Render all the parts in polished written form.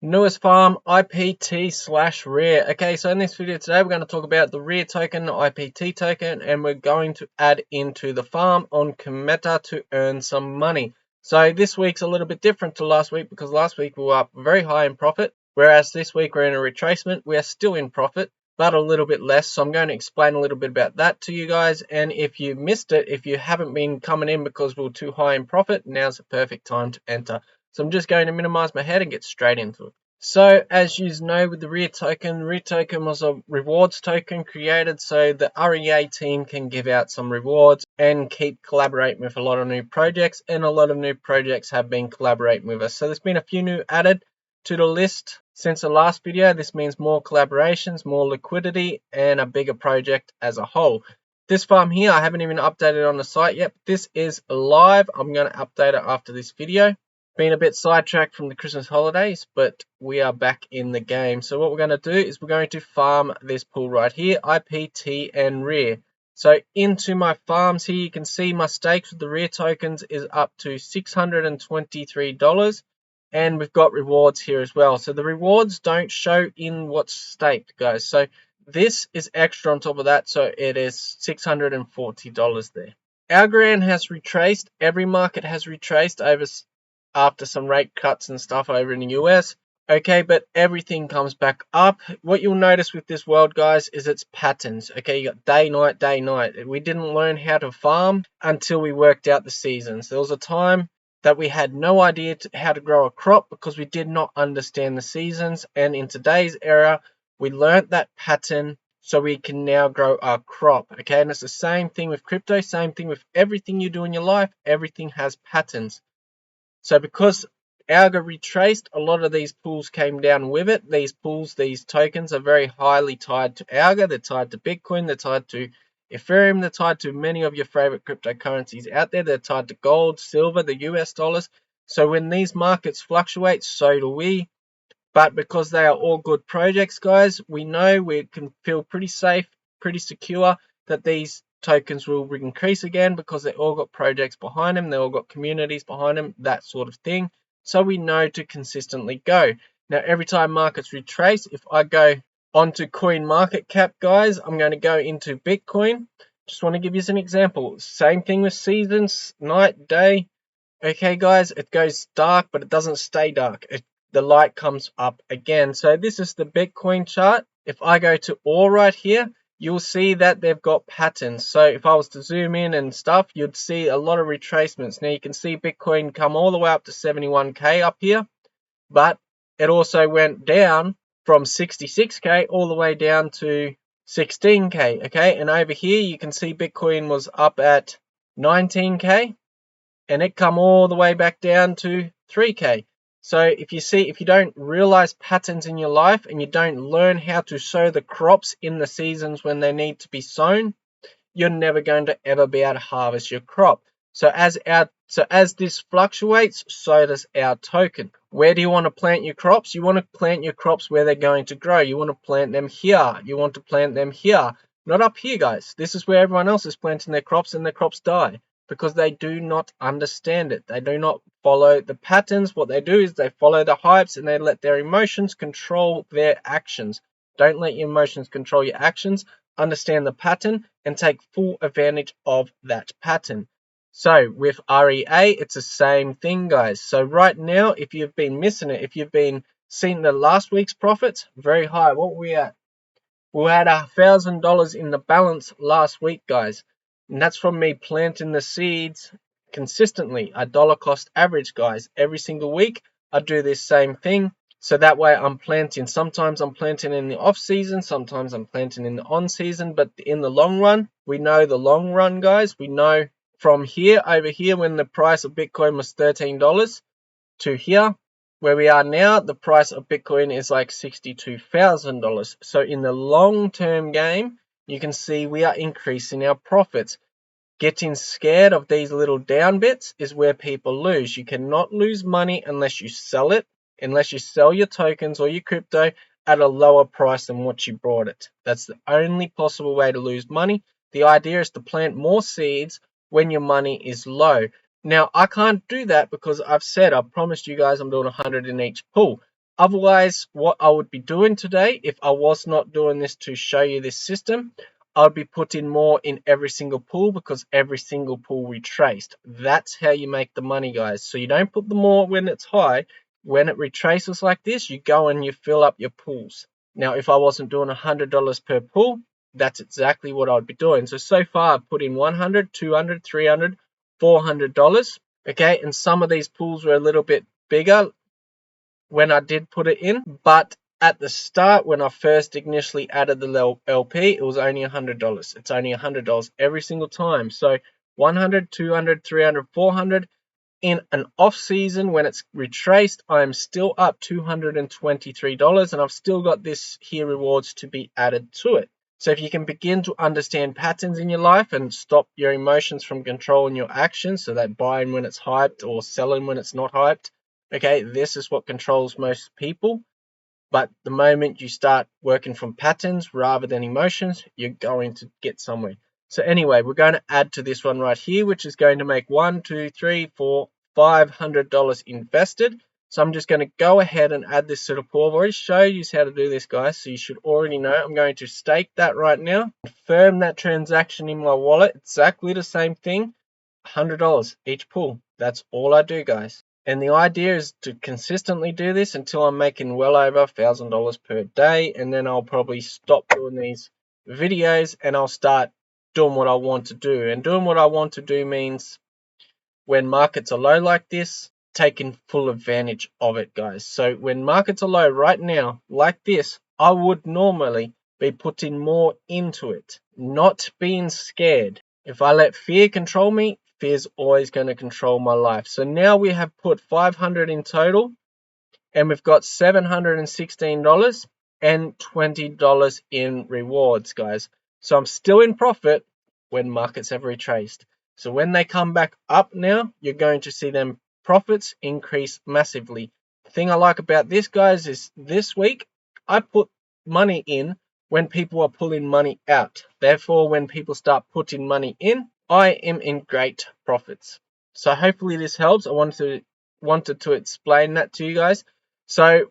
Newest farm IPT slash rare. Okay, so in this video today we're going to talk about the rare token, the IPT token, and we're going to add into the farm on Cometa to earn some money. So this week's a little bit different to last week because last week we were up very high in profit, whereas this week we're in a retracement. We are still in profit, but a little bit less. So I'm going to explain a little bit about that to you guys. And if you missed it, if you haven't been coming in because we're too high in profit, now's the perfect time to enter. So I'm just going to minimize my head and get straight into it. So as you know, with the rare token was a rewards token created so the REA team can give out some rewards and keep collaborating with a lot of new projects, and a lot of new projects have been collaborating with us. So there's been a few new added to the list since the last video. This means more collaborations, more liquidity, and a bigger project as a whole. This farm here, I haven't even updated on the site yet. This is live. I'm going to update it after this video. Been a bit sidetracked from the Christmas holidays, but we are back in the game. So what we're going to do is we're going to farm this pool right here, IPT and rare. So into my farms here, you can see my stakes with the rare tokens is up to $623. And we've got rewards here as well. So the rewards don't show in what's staked, guys. So this is extra on top of that. So it is $640 there. Algorand has retraced. Every market has retraced after some rate cuts and stuff over in the US. Okay, but everything comes back up. What you'll notice with this world, guys, is its patterns. Okay, you got day, night, day, night. We didn't learn how to farm until we worked out the seasons. There was a time that we had no idea how to grow a crop because we did not understand the seasons. And in today's era, we learned that pattern so we can now grow our crop. Okay, and it's the same thing with crypto, same thing with everything you do in your life. Everything has patterns. So because Algo retraced, a lot of these pools came down with it. These pools, these tokens are very highly tied to Algo. They're tied to Bitcoin. They're tied to Ethereum. They're tied to many of your favorite cryptocurrencies out there. They're tied to gold, silver, the US dollars. So when these markets fluctuate, so do we. But because they are all good projects, guys, we know we can feel pretty safe, pretty secure that these tokens will increase again because they all got projects behind them, they all got communities behind them, that sort of thing. So we know to consistently go. Now, every time markets retrace, if I go onto coin market cap, guys, I'm going to go into Bitcoin. Just want to give you an example. Same thing with seasons, night, day. Okay, guys, it goes dark, but it doesn't stay dark. The light comes up again. So this is the Bitcoin chart. If I go to all right here, you'll see that they've got patterns. So if I was to zoom in and stuff, you'd see a lot of retracements. Now you can see Bitcoin come all the way up to 71K up here, but it also went down from 66K all the way down to 16K. Okay, and over here you can see Bitcoin was up at 19K and it come all the way back down to 3K. So if you don't realize patterns in your life and you don't learn how to sow the crops in the seasons when they need to be sown, you're never going to ever be able to harvest your crop. So as this fluctuates, so does our token. Where do you want to plant your crops? You want to plant your crops where they're going to grow. You want to plant them here. You want to plant them here. Not up here, guys. This is where everyone else is planting their crops and their crops die, because they do not understand it. They do not follow the patterns. What they do is they follow the hypes and they let their emotions control their actions. Don't let your emotions control your actions. Understand the pattern and take full advantage of that pattern. So with REA, it's the same thing, guys. So right now, if you've been missing it, if you've been seeing the last week's profits, very high. What were we at? We had $1,000 in the balance last week, guys. And that's from me planting the seeds consistently, a dollar cost average, guys. Every single week, I do this same thing. So that way I'm planting. Sometimes I'm planting in the off season. Sometimes I'm planting in the on season. But in the long run, we know the long run, guys. We know from here, over here, when the price of Bitcoin was $13 to here, where we are now, the price of Bitcoin is like $62,000. So in the long-term game, you can see we are increasing our profits. Getting scared of these little down bits is where people lose. You cannot lose money unless you sell it, unless you sell your tokens or your crypto at a lower price than what you bought it. That's the only possible way to lose money. The idea is to plant more seeds when your money is low. Now, I can't do that because I've promised you guys I'm doing 100 in each pool. Otherwise, what I would be doing today, if I was not doing this to show you this system, I'd be putting more in every single pool because every single pool retraced. That's how you make the money, guys. So you don't put the more when it's high. When it retraces like this, you go and you fill up your pools. Now, if I wasn't doing $100 per pool, that's exactly what I'd be doing. So far I've put in $100, $200, $300, $400. Okay, and some of these pools were a little bit bigger when I did put it in, but at the start, when I first initially added the LP, it was only $100. It's only $100 every single time. So 100, 200, 300, 400. In an off season, when it's retraced, I am still up $223, and I've still got this here rewards to be added to it. So if you can begin to understand patterns in your life and stop your emotions from controlling your actions, so that buying when it's hyped or selling when it's not hyped, okay, this is what controls most people. But the moment you start working from patterns rather than emotions, you're going to get somewhere. So anyway, we're going to add to this one right here, which is going to make $500 invested. So I'm just going to go ahead and add this to the pool. I've already showed you how to do this, guys, so you should already know. I'm going to stake that right now, confirm that transaction in my wallet. Exactly the same thing, $100 each pool. That's all I do, guys. And the idea is to consistently do this until I'm making well over $1,000 per day, and then I'll probably stop doing these videos and I'll start doing what I want to do. And doing what I want to do means when markets are low like this, taking full advantage of it, guys. So when markets are low right now, like this, I would normally be putting more into it, not being scared. If I let fear control me, fear's always going to control my life. So now we have put 500 in total, and we've got $716 and $20 in rewards, guys. So I'm still in profit when markets have retraced. So when they come back up now, you're going to see them profits increase massively. The thing I like about this, guys, is this week I put money in when people are pulling money out. Therefore, when people start putting money in, I am in great profits. So hopefully this helps. I wanted to explain that to you guys. So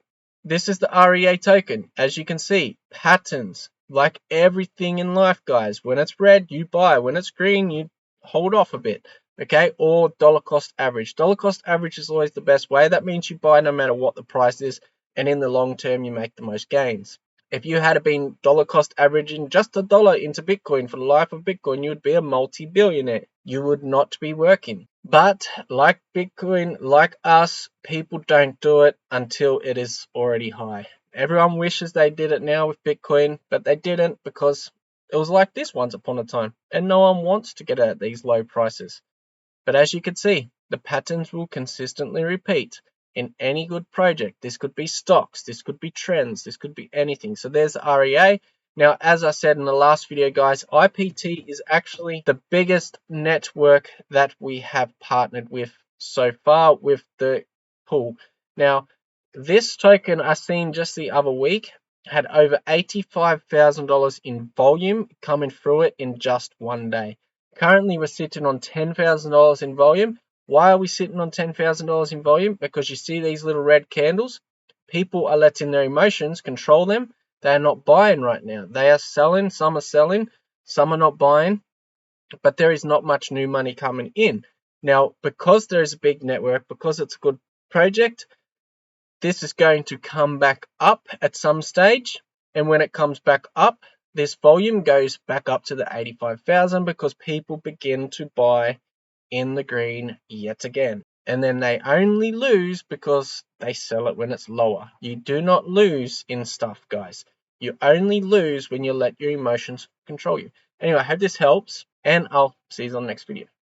this is the REA token. As you can see, patterns, like everything in life, guys. When it's red, you buy. When it's green, you hold off a bit. Okay, or dollar cost average. Dollar cost average is always the best way. That means you buy no matter what the price is, and in the long term, you make the most gains. If you had been dollar cost averaging just $1 into Bitcoin for the life of Bitcoin, you would be a multi-billionaire. You would not be working. But like Bitcoin, like us, people don't do it until it is already high. Everyone wishes they did it now with Bitcoin, but they didn't because it was like this once upon a time, and no one wants to get at these low prices. But as you can see, the patterns will consistently repeat in any good project. This could be stocks, this could be trends, this could be anything. So there's the REA. Now, as I said in the last video, guys, IPT is actually the biggest network that we have partnered with so far with the pool. Now, this token I seen just the other week had over $85,000 in volume coming through it in just one day. Currently, we're sitting on $10,000 in volume. Why are we sitting on $10,000 in volume? Because you see these little red candles. People are letting their emotions control them. They are not buying right now. They are selling. Some are not buying. But there is not much new money coming in. Now, because there is a big network, because it's a good project, this is going to come back up at some stage. And when it comes back up, this volume goes back up to the 85,000 because people begin to buy in the green yet again. And then they only lose because they sell it when it's lower. You do not lose in stuff, guys. You only lose when you let your emotions control you. Anyway, I hope this helps, and I'll see you on the next video.